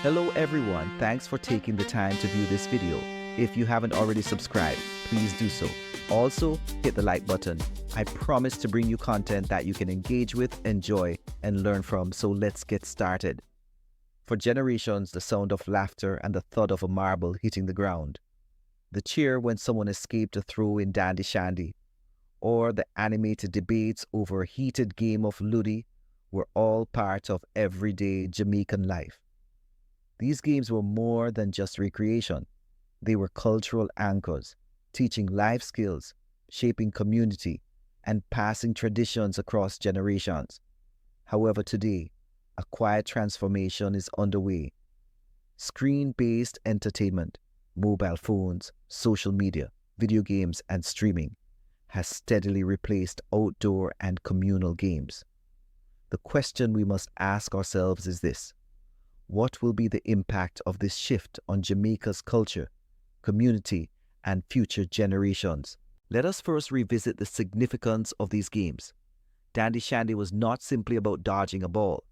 Hello everyone, thanks for taking the time to view this video. If you haven't already subscribed, please do so. Also, hit the like button. I promise to bring you content that you can engage with, enjoy, and learn from, so let's get started. For generations, the sound of laughter and the thud of a marble hitting the ground, the cheer when someone escaped a throw in Dandy Shandy, or the animated debates over a heated game of Ludi were all part of everyday Jamaican life. These games were more than just recreation. They were cultural anchors, teaching life skills, shaping community, and passing traditions across generations. However, today, a quiet transformation is underway. Screen-based entertainment, mobile phones, social media, video games, and streaming has steadily replaced outdoor and communal games. The question we must ask ourselves is this: what will be the impact of this shift on Jamaica's culture, community, and future generations? Let us first revisit the significance of these games. Dandy Shandy was not simply about dodging a ball.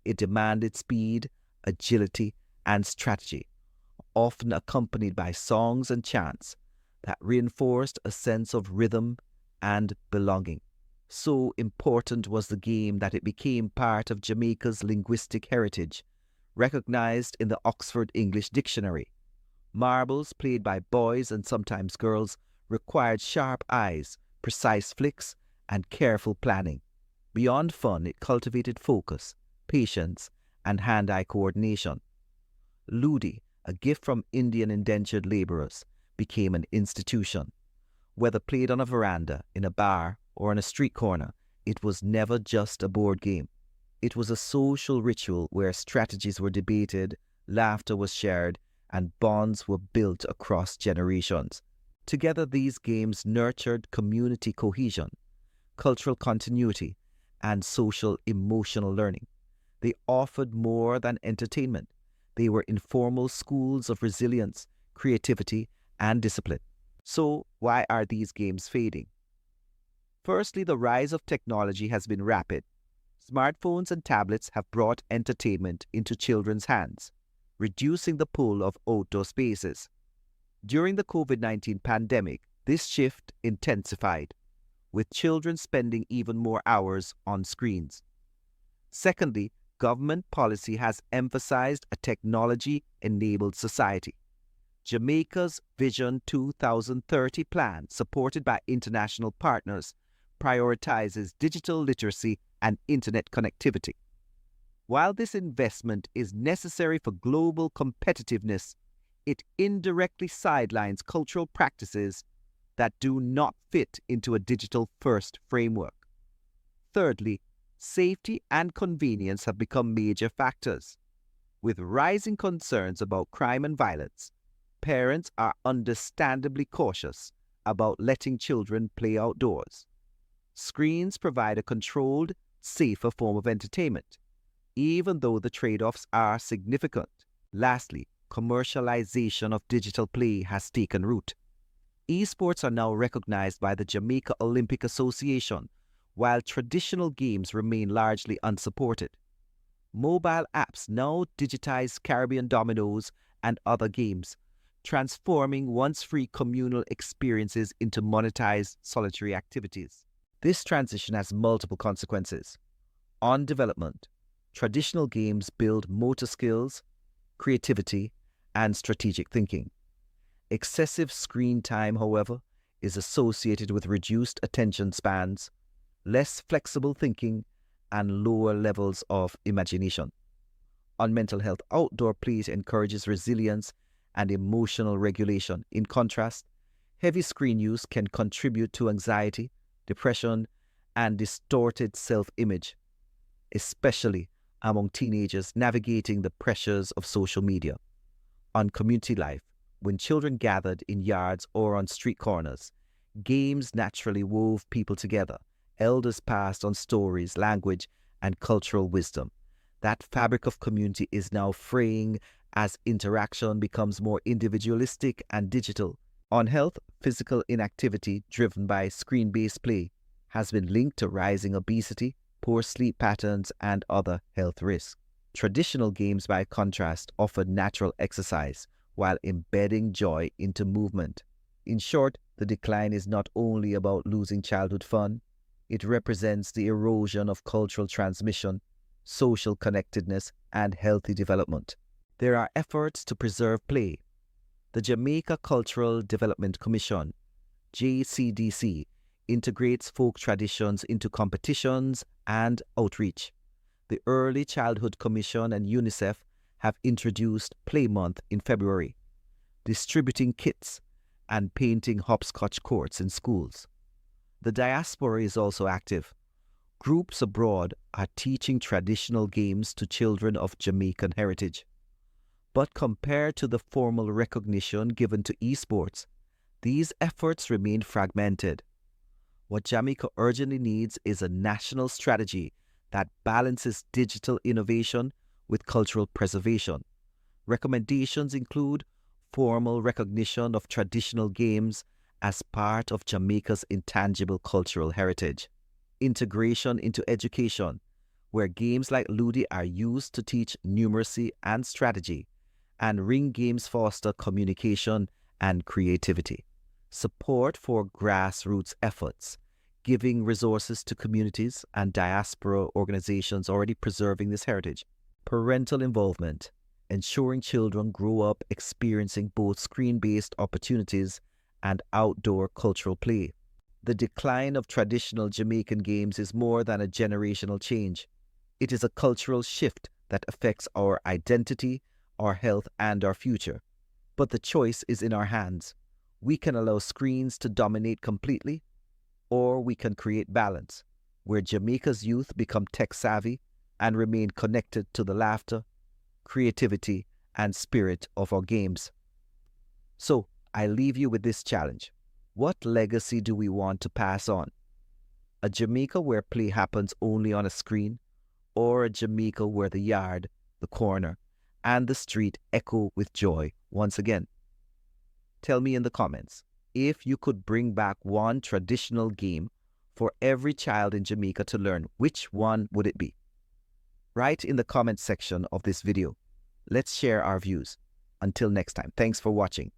It demanded speed, agility, and strategy, often accompanied by songs and chants that reinforced a sense of rhythm and belonging. So important was the game that it became part of Jamaica's linguistic heritage, recognized in the Oxford English Dictionary. Marbles played by boys and sometimes girls required sharp eyes, precise flicks, and careful planning. Beyond fun, it cultivated focus, patience, and hand-eye coordination. Ludi, a gift from Indian indentured laborers, became an institution. Whether played on a veranda, in a bar, or on a street corner, it was never just a board game. It was a social ritual where strategies were debated, laughter was shared, and bonds were built across generations. Together, these games nurtured community cohesion, cultural continuity, and social emotional learning. They offered more than entertainment. They were informal schools of resilience, creativity, and discipline. So, why are these games fading? Firstly, the rise of technology has been rapid. Smartphones and tablets have brought entertainment into children's hands, reducing the pull of outdoor spaces. During the COVID-19 pandemic, this shift intensified, with children spending even more hours on screens. Secondly, government policy has emphasized a technology-enabled society. Jamaica's Vision 2030 plan, supported by international partners, prioritizes digital literacy and internet connectivity. While this investment is necessary for global competitiveness, it indirectly sidelines cultural practices that do not fit into a digital-first framework. Thirdly, safety and convenience have become major factors. With rising concerns about crime and violence, parents are understandably cautious about letting children play outdoors. Screens provide a controlled, safer form of entertainment, even though the trade-offs are significant. Lastly, commercialization of digital play has taken root. Esports are now recognized by the Jamaica Olympic Association, while traditional games remain largely unsupported. Mobile apps now digitize Caribbean dominoes and other games, transforming once-free communal experiences into monetized solitary activities. This transition has multiple consequences. On development, traditional games build motor skills, creativity, and strategic thinking. Excessive screen time, however, is associated with reduced attention spans, less flexible thinking, and lower levels of imagination. On mental health, outdoor play encourages resilience and emotional regulation. In contrast, heavy screen use can contribute to anxiety, depression, and distorted self-image, especially among teenagers navigating the pressures of social media. On community life, when children gathered in yards or on street corners, games naturally wove people together. Elders passed on stories, language, and cultural wisdom. That fabric of community is now fraying as interaction becomes more individualistic and digital. On health, physical inactivity driven by screen-based play has been linked to rising obesity, poor sleep patterns, and other health risks. Traditional games, by contrast, offer natural exercise while embedding joy into movement. In short, the decline is not only about losing childhood fun, it represents the erosion of cultural transmission, social connectedness, and healthy development. There are efforts to preserve play. The Jamaica Cultural Development Commission, JCDC, integrates folk traditions into competitions and outreach. The Early Childhood Commission and UNICEF have introduced Play Month in February, distributing kits and painting hopscotch courts in schools. The diaspora is also active. Groups abroad are teaching traditional games to children of Jamaican heritage. But compared to the formal recognition given to esports, these efforts remain fragmented. What Jamaica urgently needs is a national strategy that balances digital innovation with cultural preservation. Recommendations include formal recognition of traditional games as part of Jamaica's intangible cultural heritage, integration into education, where games like Ludi are used to teach numeracy and strategy, and ring games foster communication and creativity. Support for grassroots efforts, giving resources to communities and diaspora organizations already preserving this heritage. Parental involvement, ensuring children grow up experiencing both screen-based opportunities and outdoor cultural play. The decline of traditional Jamaican games is more than a generational change. It is a cultural shift that affects our identity, our health, and our future. But the choice is in our hands. We can allow screens to dominate completely, or we can create balance, where Jamaica's youth become tech-savvy and remain connected to the laughter, creativity, and spirit of our games. So, I leave you with this challenge. What legacy do we want to pass on? A Jamaica where play happens only on a screen, or a Jamaica where the yard, the corner, and the street echo with joy once again? Tell me in the comments. If you could bring back one traditional game for every child in Jamaica to learn, which one would it be? Write in the comments section of this video. Let's share our views. Until next time, thanks for watching.